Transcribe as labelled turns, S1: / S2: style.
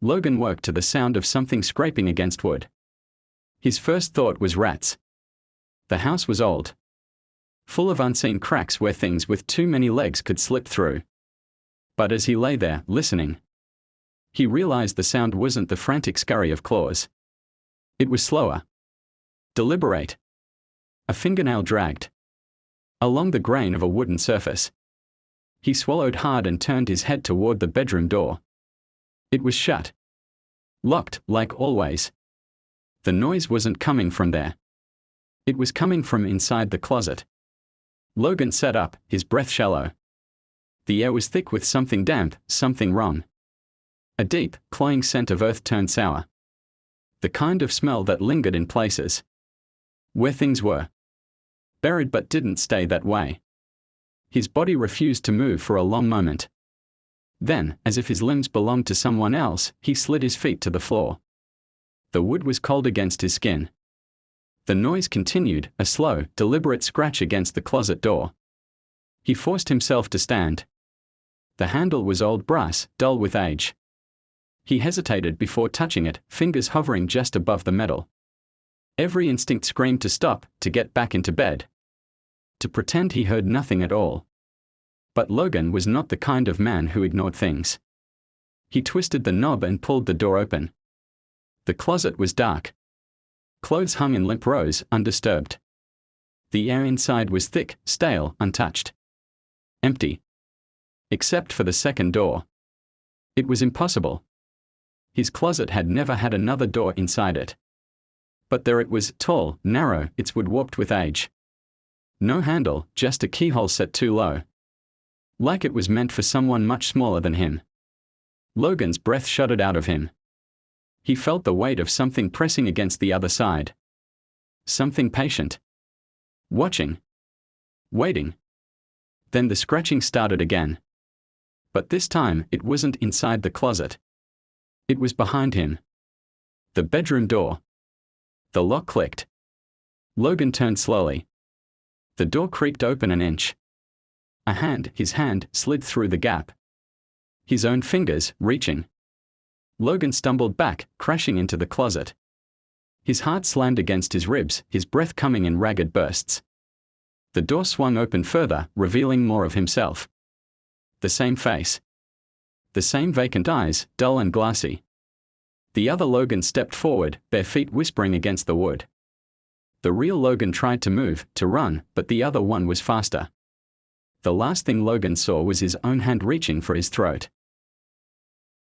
S1: Logan woke to the sound of something scraping against wood. His first thought was rats. The house was old, full of unseen cracks where things with too many legs could slip through. But as he lay there, listening, he realized the sound wasn't the frantic scurry of claws. It was slower, deliberate. A fingernail dragged along the grain of a wooden surface. He swallowed hard and turned his head toward the bedroom door. It was shut. Locked, like always. The noise wasn't coming from there. It was coming from inside the closet. Logan sat up, his breath shallow. The air was thick with something damp, something wrong. A deep, cloying scent of earth turned sour. The kind of smell that lingered in places where things were buried but didn't stay that way. His body refused to move for a long moment. Then, as if his limbs belonged to someone else, he slid his feet to the floor. The wood was cold against his skin. The noise continued, a slow, deliberate scratch against the closet door. He forced himself to stand. The handle was old brass, dull with age. He hesitated before touching it, fingers hovering just above the metal. Every instinct screamed to stop, to get back into bed, to pretend he heard nothing at all. But Logan was not the kind of man who ignored things. He twisted the knob and pulled the door open. The closet was dark. Clothes hung in limp rows, undisturbed. The air inside was thick, stale, untouched. Empty. Except for the second door. It was impossible. His closet had never had another door inside it. But there it was, tall, narrow, its wood warped with age. No handle, just a keyhole set too low. Like it was meant for someone much smaller than him. Logan's breath shuddered out of him. He felt the weight of something pressing against the other side. Something patient. Watching. Waiting. Then the scratching started again. But this time, it wasn't inside the closet. It was behind him. The bedroom door. The lock clicked. Logan turned slowly. The door creaked open an inch. A hand, his hand, slid through the gap. His own fingers, reaching. Logan stumbled back, crashing into the closet. His heart slammed against his ribs, his breath coming in ragged bursts. The door swung open further, revealing more of himself. The same face. The same vacant eyes, dull and glassy. The other Logan stepped forward, bare feet whispering against the wood. The real Logan tried to move, to run, but the other one was faster. The last thing Logan saw was his own hand reaching for his throat.